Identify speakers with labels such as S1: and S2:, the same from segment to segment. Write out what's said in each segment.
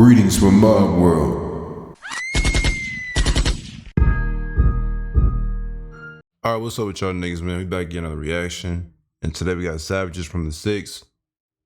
S1: Greetings from Mob World. Alright, what's up with y'all niggas, man? We back again on the reaction. And today we got Savages from the 6,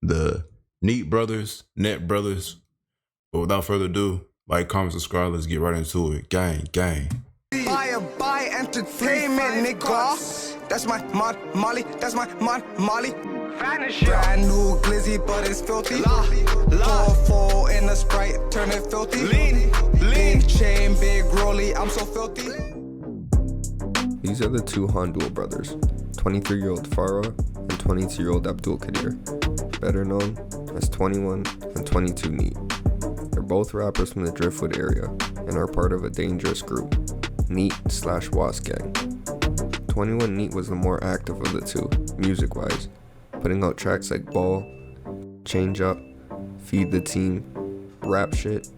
S1: the Neat Brothers, Net Brothers. But without further ado, like, comment, subscribe, let's get right into it. Gang, gang.
S2: Buy entertainment, nigga. That's my Molly, that's my Molly. Brand new glizzy, but it's filthy. Pour in the Sprite, turn it filthy. Lean. Big chain, big rolly, I'm so filthy.
S3: These are the two Handul brothers, 23-year-old Farah and 22-year-old Abdul Kadir, better known as 21 and 22 Neat. They're both rappers from the Driftwood area and are part of a dangerous group, Neat/Was Gang. 21 Neat was the more active of the two, music-wise, putting out tracks like Ball, Change Up, Feed the Team, Rap Shit,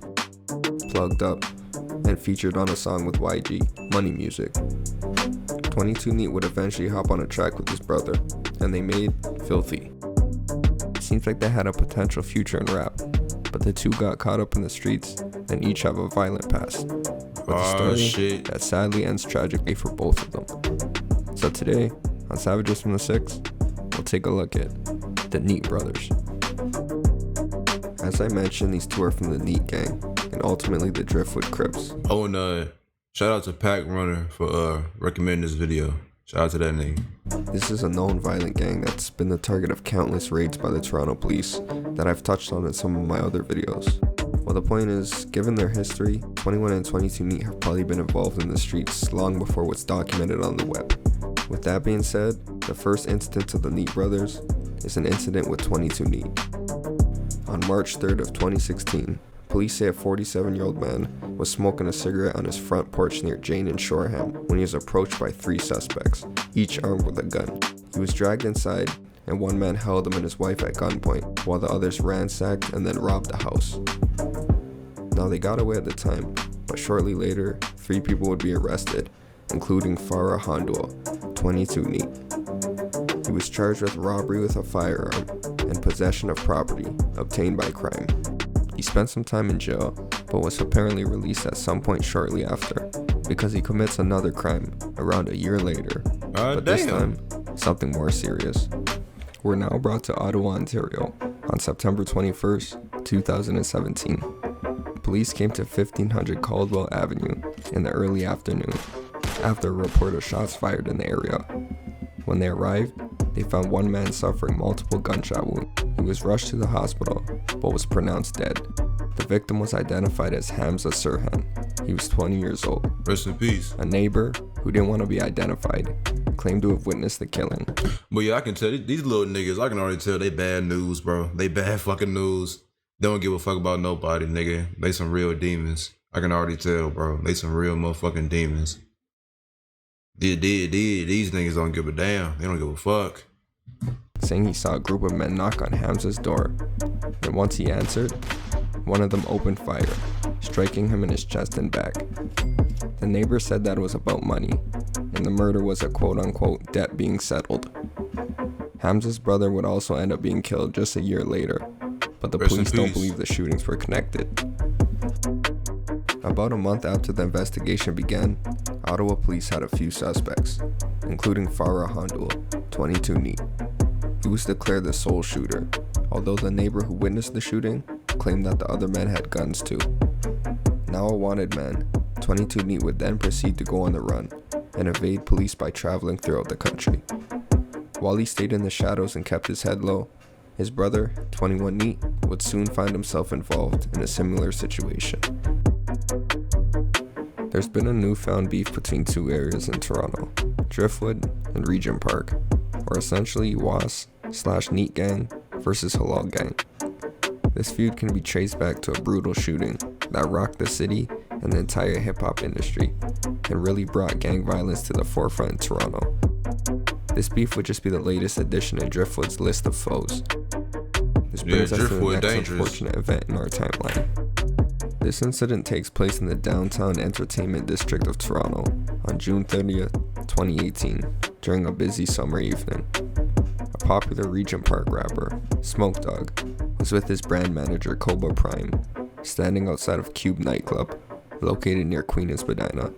S3: Plugged Up, and featured on a song with YG, Money Music. 22 Neat would eventually hop on a track with his brother, and they made Filthy. Seems like they had a potential future in rap, but the two got caught up in the streets and each have a violent past, with a story that sadly ends tragically for both of them. So today, on Savages from the 6, we'll take a look at the Neat Brothers. As I mentioned, these two are from the Neat Gang, and ultimately the Driftwood Crips.
S1: Oh, and shout out to Pack Runner for recommending this video. Shout out to that nigga.
S3: This is a known violent gang that's been the target of countless raids by the Toronto police that I've touched on in some of my other videos. Well, the point is, given their history, 21 and 22 Neat have probably been involved in the streets long before what's documented on the web. With that being said, the first instance of the Neat Brothers is an incident with 22 Neat. On March 3rd of 2016, police say a 47-year-old man was smoking a cigarette on his front porch near Jane and Shoreham when he was approached by 3 suspects, each armed with a gun. He was dragged inside, and one man held him and his wife at gunpoint, while the others ransacked and then robbed the house. Now, they got away at the time, but shortly later, 3 people would be arrested, including Farah Handul, 22 Neat. He was charged with robbery with a firearm and possession of property obtained by crime. He spent some time in jail, but was apparently released at some point shortly after, because he commits another crime around a year later, but this time, something more serious. We're now brought to Ottawa, Ontario, on September 21st, 2017. Police came to 1500 Caldwell Avenue in the early afternoon, after a report of shots fired in the area. When they arrived, they found one man suffering multiple gunshot wounds. He was rushed to the hospital, but was pronounced dead. The victim was identified as Hamza Sirhan. He was 20 years old.
S1: Rest in peace.
S3: A neighbor, who didn't want to be identified, claimed to have witnessed the killing.
S1: But yeah, I can tell these little niggas, I can already tell they bad news, bro. They bad fucking news. They don't give a fuck about nobody, nigga. They some real demons. I can already tell, bro. They some real motherfucking demons. These niggas don't give a damn. They don't give a fuck.
S3: Saying he saw a group of men knock on Hamza's door. And once he answered, one of them opened fire, striking him in his chest and back. The neighbor said that it was about money, and the murder was a quote-unquote debt being settled. Hamza's brother would also end up being killed just a year later, but the police don't believe the shootings were connected. About a month after the investigation began, Ottawa police had a few suspects, including Farah Handul, 22 Neat. He was declared the sole shooter, although the neighbor who witnessed the shooting claimed that the other men had guns too. Now a wanted man, 22 Neat would then proceed to go on the run and evade police by traveling throughout the country. While he stayed in the shadows and kept his head low, his brother, 21 Neat, would soon find himself involved in a similar situation. There's been a newfound beef between two areas in Toronto, Driftwood and Regent Park, or essentially Was/Neat Gang versus Halal Gang. This feud can be traced back to a brutal shooting that rocked the city and the entire hip-hop industry, and really brought gang violence to the forefront in Toronto. This beef would just be the latest addition in Driftwood's list of foes. This brings us to the next unfortunate event in our timeline. This incident takes place in the downtown entertainment district of Toronto on June 30th, 2018, during a busy summer evening. A popular Regent Park rapper, Smoke Dawg, was with his brand manager Koba Prime standing outside of Cube nightclub, located near Queen and Spadina.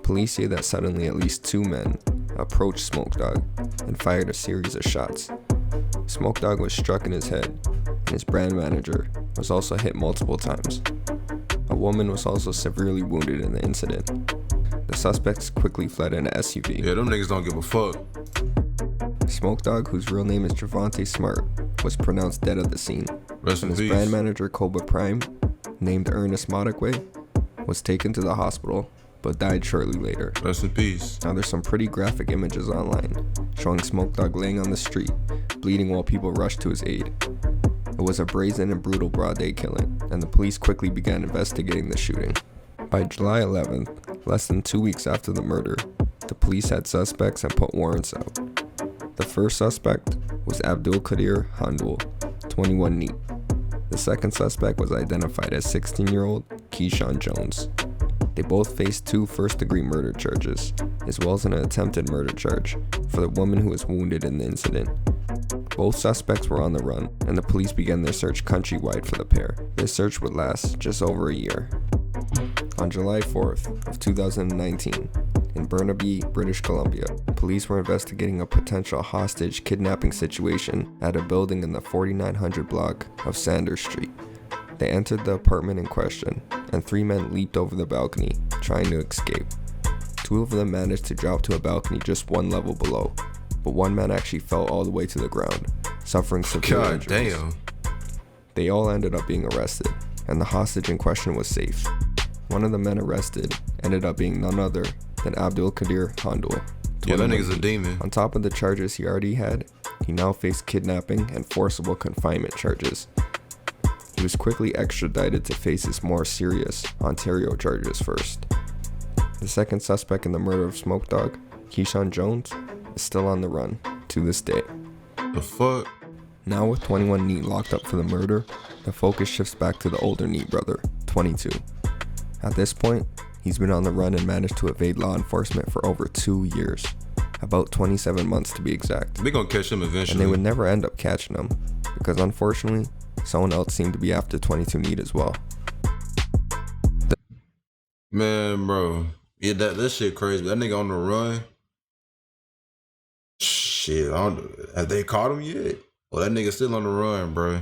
S3: Police say that suddenly at least 2 men approached Smoke Dawg and fired a series of shots. Smoke Dawg was struck in his head, and his brand manager was also hit multiple times. A woman was also severely wounded in the incident. The suspects quickly fled in an SUV.
S1: Yeah, them niggas don't give a fuck.
S3: Smoke Dawg, whose real name is Javante Smart, was pronounced dead at the scene.
S1: Rest in
S3: And his
S1: peace.
S3: brand manager, Cobra Prime, named Ernest Modicway, was taken to the hospital but died shortly later.
S1: Rest in peace.
S3: Now there's some pretty graphic images online showing Smoke Dawg laying on the street, bleeding while people rushed to his aid. It was a brazen and brutal broad day killing, and the police quickly began investigating the shooting. By July 11th, less than 2 weeks after the murder, the police had suspects and put warrants out. The first suspect was Abdul Qadir Handul, 21 neat. The second suspect was identified as 16-year-old Keyshawn Jones. They both faced 2 first-degree murder charges, as well as an attempted murder charge for the woman who was wounded in the incident. Both suspects were on the run, and the police began their search countrywide for the pair. This search would last just over a year. On July 4th of 2019, in Burnaby, British Columbia, police were investigating a potential hostage kidnapping situation at a building in the 4900 block of Sanders Street. They entered the apartment in question, and 3 men leaped over the balcony, trying to escape. 2 of them managed to drop to a balcony just 1 level below, but 1 man actually fell all the way to the ground, suffering severe
S1: God
S3: injuries.
S1: damn.
S3: They all ended up being arrested, and the hostage in question was safe. One of the men arrested ended up being none other than Abdul Qadir Handul.
S1: Yeah, that
S3: 21.
S1: nigga's a demon.
S3: On top of the charges he already had, he now faced kidnapping and forcible confinement charges. He was quickly extradited to face his more serious Ontario charges first. The second suspect in the murder of Smoke Dawg, Keyshawn Jones, is still on the run to this day.
S1: The fuck?
S3: Now with 21 neat locked up for the murder, the focus shifts back to the older neat brother, 22. At this point, he's been on the run and managed to evade law enforcement for over 2 years. About 27 months to be exact.
S1: They gonna catch him
S3: And
S1: eventually.
S3: they would never end up catching him, because unfortunately, someone else seemed to be after 22 neat as well.
S1: Man, bro. Yeah, that shit crazy. That nigga on the run. Shit, I don't, have they caught him yet? Well, that nigga still on the run, bro.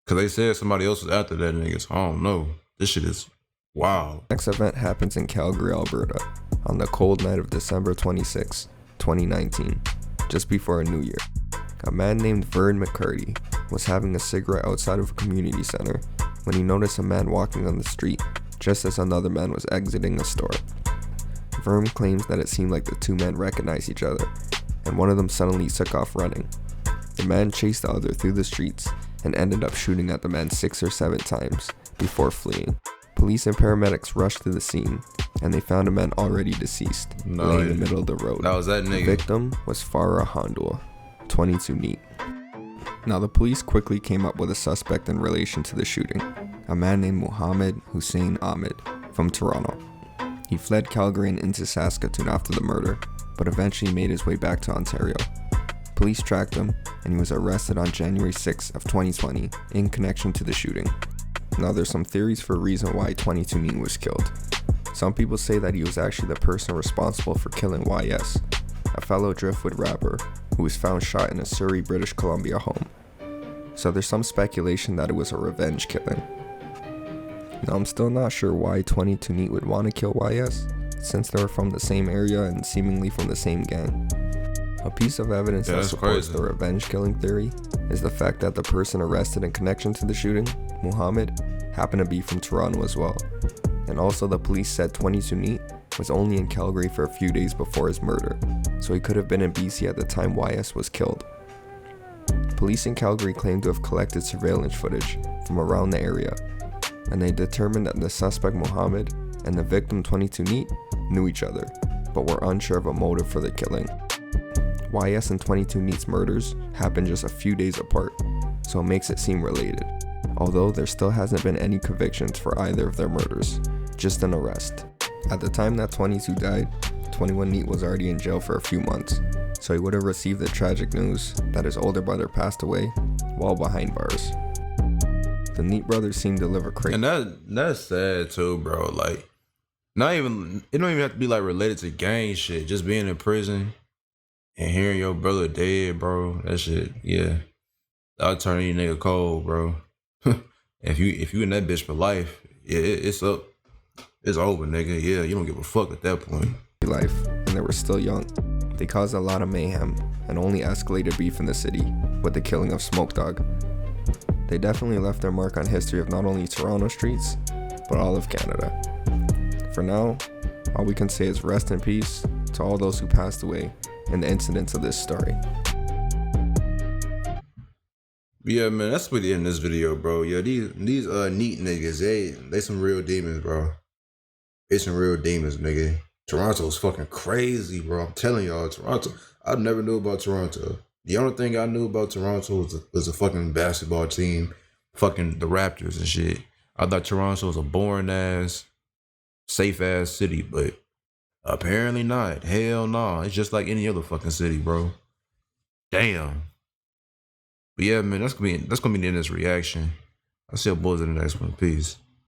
S1: Cause they said somebody else was after that nigga, so I don't know. This shit is wow.
S3: Next event happens in Calgary, Alberta, on the cold night of December 26, 2019, just before a new year. A man named Vern McCarty was having a cigarette outside of a community center when he noticed a man walking on the street just as another man was exiting a store. Vern claims that it seemed like the 2 men recognized each other, and one of them suddenly took off running. The man chased the other through the streets and ended up shooting at the man 6 or 7 times before fleeing. Police and paramedics rushed to the scene, and they found a man already deceased, laying in the middle of the road.
S1: That was that
S3: The
S1: nigga.
S3: victim was Farah Handul, 22 neat. Now the police quickly came up with a suspect in relation to the shooting, a man named Mohammed Hussein Ahmed from Toronto. He fled Calgary and into Saskatoon after the murder, but eventually made his way back to Ontario. Police tracked him, and he was arrested on January 6 of 2020 in connection to the shooting. Now there's some theories for a reason why 22 neat was killed. Some people say that he was actually the person responsible for killing YS, a fellow Driftwood rapper who was found shot in a Surrey, British Columbia home. So there's some speculation that it was a revenge killing. Now I'm still not sure why 22 neat would want to kill YS, since they were from the same area and seemingly from the same gang. A piece of evidence that
S1: that's
S3: supports
S1: crazy.
S3: the revenge killing theory is the fact that the person arrested in connection to the shooting, Muhammad, happened to be from Toronto as well. And also the police said 22 neat was only in Calgary for a few days before his murder, so he could have been in BC at the time YS was killed. Police in Calgary claimed to have collected surveillance footage from around the area, and they determined that the suspect Muhammad and the victim 22 neat knew each other, but were unsure of a motive for the killing. YS and 22 neat's murders happened just a few days apart, so it makes it seem related, although there still hasn't been any convictions for either of their murders, just an arrest. At the time that 22 died, 21 neat was already in jail for a few months, so he would have received the tragic news that his older brother passed away while behind bars. The Neat brothers seem to live a crazy.
S1: And that's sad too, bro. Like, it don't even have to be like related to gang shit. Just being in prison and hearing your brother dead, bro. That shit, yeah. I'll turn any nigga cold, bro. if you in that bitch for life, yeah, it's up. It's over, nigga. Yeah, you don't give a fuck at that point.
S3: Life, and they were still young. They caused a lot of mayhem and only escalated beef in the city with the killing of Smoke Dawg. They definitely left their mark on history of not only Toronto streets, but all of Canada. For now, all we can say is rest in peace to all those who passed away in the incidents of this story.
S1: Yeah, man, that's what the end of this video, bro. Yeah, these neat niggas, they some real demons, bro. They some real demons, nigga. Toronto's fucking crazy, bro. I'm telling y'all, Toronto. I never knew about Toronto. The only thing I knew about Toronto was a fucking basketball team, fucking the Raptors and shit. I thought Toronto was a boring ass, safe ass city, but apparently not. Hell no. It's just like any other fucking city, bro. Damn. But yeah, man, that's gonna be the end of this reaction. I'll see you boys in the next one. Peace.